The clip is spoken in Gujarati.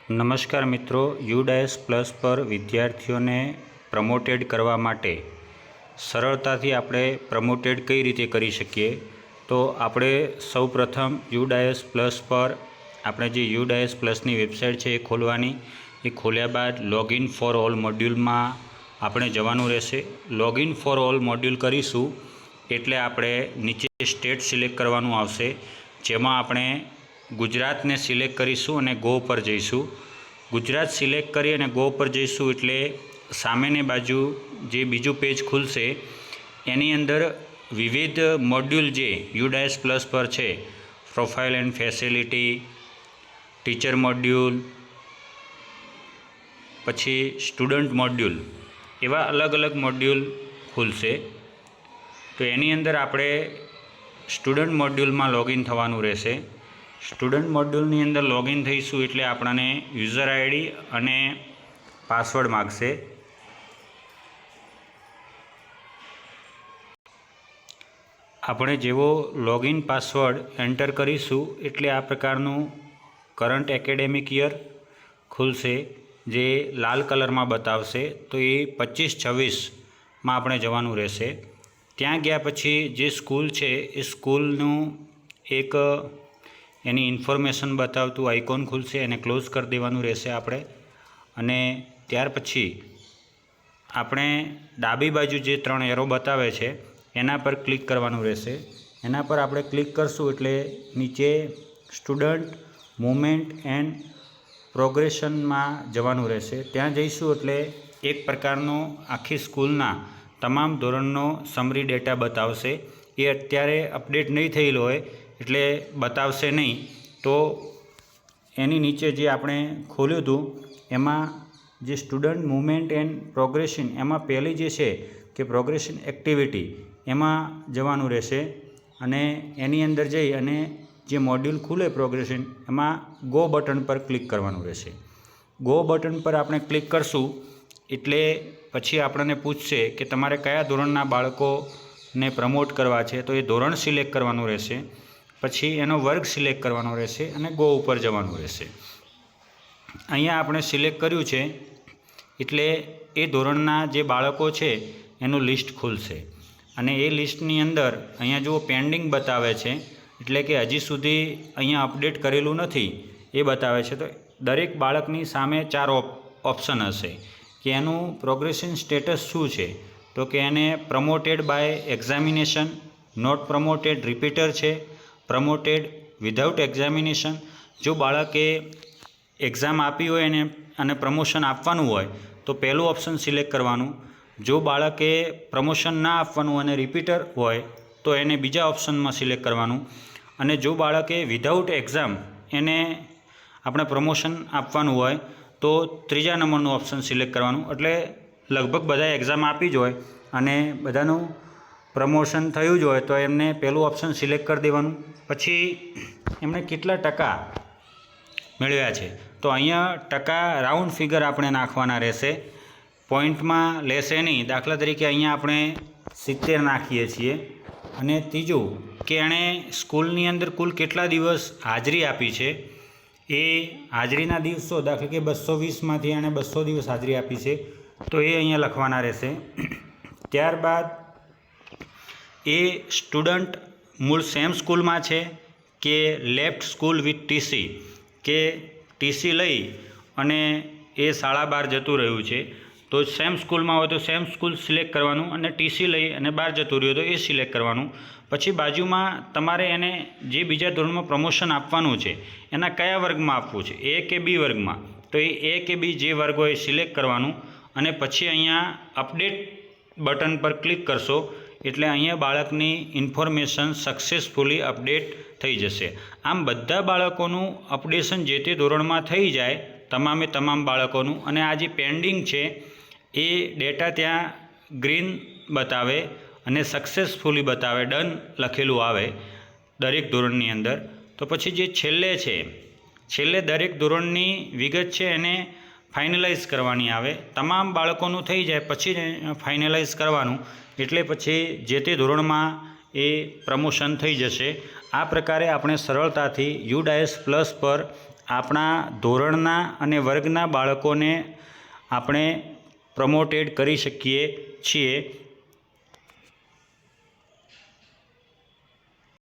નમસ્કાર મિત્રો, યુડાયસ પ્લસ પર વિદ્યાર્થીઓને પ્રમોટેડ કરવા માટે સરળતાથી આપણે પ્રમોટેડ કઈ રીતે કરી શકીએ, તો આપણે સૌપ્રથમ યુડાયસ પ્લસ પર આપણે જે યુડાયસ પ્લસની વેબસાઇટ છે એ ખોલવાની. એ ખોલ્યા બાદ લોગિન ફોર ઓલ મોડ્યુલમાં આપણે જવાનું રહેશે. લોગિન ફોર ઓલ મોડ્યુલ કરીશું એટલે આપણે નીચે સ્ટેટ સિલેક્ટ કરવાનું આવશે, જેમાં આપણે ગુજરાતને સિલેક્ટ કરીશું અને ગો પર જઈશું. ગુજરાત સિલેક્ટ કરી અને ગો પર જઈશું એટલે સામેની બાજુ જે બીજું પેજ ખુલશે એની અંદર વિવિધ મોડ્યુલ જે યુડાયસ પ્લસ પર છે, profile and facility, teacher module, પછી સ્ટુડન્ટ મોડ્યુલ, એવા અલગ અલગ મોડ્યુલ ખુલશે. તો એની અંદર આપણે સ્ટુડન્ટ મોડ્યુલમાં લોગિન થવાનું રહેશે. સ્ટુડન્ટ મોડ્યુલની અંદર લોગિન થઈશું એટલે આપણને યુઝર આઈડી અને પાસવર્ડ માગશે. આપણે જેવો લોગિન પાસવર્ડ એન્ટર કરીશું એટલે આ પ્રકારનું કરંટ એકેડેમિક યર ખુલશે, જે લાલ કલરમાં બતાવશે. તો એ 25-26માં આપણે જવાનું રહેશે. ત્યાં ગયા પછી જે સ્કૂલ છે એ સ્કૂલનું એક એની ઇન્ફોર્મેશન બતાવતું આઇકોન ખુલશે, એને ક્લોઝ કરી દેવાનું રહેશે આપણે. અને ત્યાર પછી આપણે ડાબી બાજુ જે 3 એરો બતાવે છે એના પર ક્લિક કરવાનું રહેશે. એના પર આપણે ક્લિક કરશું એટલે નીચે સ્ટુડન્ટ મૂવમેન્ટ એન્ડ પ્રોગ્રેશનમાં જવાનું રહેશે. ત્યાં જઈશું એટલે એક પ્રકારનો આખી સ્કૂલના તમામ ધોરણનો સમરી ડેટા બતાવશે. એ અત્યારે અપડેટ નહીં થયેલો હોય એટલે બતાવશે નહીં. તો એની નીચે જે આપણે ખોલ્યું હતું એમાં જે સ્ટુડન્ટ મૂવમેન્ટ એન્ડ પ્રોગ્રેશન, એમાં પહેલી જે છે કે પ્રોગ્રેશન એક્ટિવિટી, એમાં જવાનું રહેશે. અને એની અંદર જઈ અને જે મોડ્યુલ ખુલે પ્રોગ્રેશન, એમાં ગો બટન પર ક્લિક કરવાનું રહેશે. ગો બટન પર આપણે ક્લિક કરશું એટલે પછી આપણને પૂછશે કે તમારે કયા ધોરણના બાળકોને પ્રમોટ કરવા છે, તો એ ધોરણ સિલેક્ટ કરવાનું રહેશે. પછી એનો વર્ગ સિલેક્ટ કરવાનો રહેશે અને ગો ઉપર જવાનું રહેશે. અહીંયા આપણે સિલેક્ટ કર્યું છે એટલે એ ધોરણના જે બાળકો છે એનું લિસ્ટ ખુલશે. અને એ લિસ્ટની અંદર અહીંયા જુઓ પેન્ડિંગ બતાવે છે, એટલે કે હજી સુધી અહીંયા અપડેટ કરેલું નથી એ બતાવે છે. તો દરેક બાળકની સામે 4 ઓપ્શન હશે કે એનું પ્રોગ્રેશન સ્ટેટસ શું છે. તો કે એને promoted by examination, not promoted repeater છે, પ્રમોટેડ વિધાઉટ એક્ઝામિનેશન. જો બાળકે એક્ઝામ આપી હોય અને પ્રમોશન આપવાનું હોય તો પહેલું ઓપ્શન સિલેક્ટ કરવાનું. જો બાળકે પ્રમોશન ના આપવાનું અને રિપીટર હોય તો એને બીજા ઓપ્શનમાં સિલેક્ટ કરવાનું. અને જો બાળકે વિધાઉટ એક્ઝામ એને આપણે પ્રમોશન આપવાનું હોય તો 3જા નંબરનું ઓપ્શન સિલેક્ટ કરવાનું. એટલે લગભગ બધા એક્ઝામ આપી જ હોય અને બધાનું પ્રમોશન થયું જ હોય તો એમને પહેલું ઓપ્શન સિલેક્ટ કરી દેવાનું. પછી એમણે કેટલા ટકા મેળવ્યા છે તો અહીંયા ટકા રાઉન્ડ ફિગર આપણે નાખવાના રહેશે, પોઈન્ટમાં લેશે નહીં. દાખલા તરીકે અહીંયા આપણે 70 નાખીએ છીએ. અને ત્રીજું કે એણે સ્કૂલની અંદર કુલ કેટલા દિવસ હાજરી આપી છે, એ હાજરીના દિવસો, દાખલા કે 220માંથી એણે 200 દિવસ હાજરી આપી છે તો એ અહીંયા લખવાના રહેશે. ત્યારબાદ એ સ્ટુડન્ટ મૂળ સેમ સ્કૂલમાં છે કે લેફ્ટ સ્કૂલ વિથ ટીસી, કે ટીસી લઈ અને એ શાળા બહાર જતું રહ્યું છે. તો સેમ સ્કૂલમાં હોય તો સેમ સ્કૂલ સિલેક્ટ કરવાનું અને ટીસી લઈ અને બહાર જતું રહ્યું તો એ સિલેક્ટ કરવાનું. પછી બાજુમાં તમારે એને જે બીજા ધોરણમાં પ્રમોશન આપવાનું છે એના કયા વર્ગમાં આપવું છે, એ કે બી વર્ગમાં, તો એ કે બી જે વર્ગ હોય એ સિલેક્ટ કરવાનું. અને પછી અહીંયા અપડેટ બટન પર ક્લિક કરશો એટલે અહીંયા બાળકની ઇન્ફોર્મેશન સક્સેસફુલી અપડેટ થઈ જશે. આમ બધા બાળકોનું અપડેશન જે તે ધોરણમાં થઈ જાય, તમામે તમામ બાળકોનું. અને આ જે પેન્ડિંગ છે એ ડેટા ત્યાં ગ્રીન બતાવે અને સક્સેસફુલી બતાવે, ડન લખેલું આવે દરેક ધોરણની અંદર. તો પછી જે છેલ્લે દરેક ધોરણની વિગત છે એને ફાઇનલાઇઝ કરવાની આવે. તમામ બાળકોનું થઈ જાય પછી ફાઇનલાઇઝ કરવાનું, એટલે પછી જે તે ધોરણમાં એ પ્રમોશન થઈ જશે. આ પ્રકારે આપણે સરળતાથી યુડાયસ પ્લસ પર આપણા ધોરણના અને વર્ગના બાળકોને આપણે પ્રમોટેડ કરી શકીએ છીએ.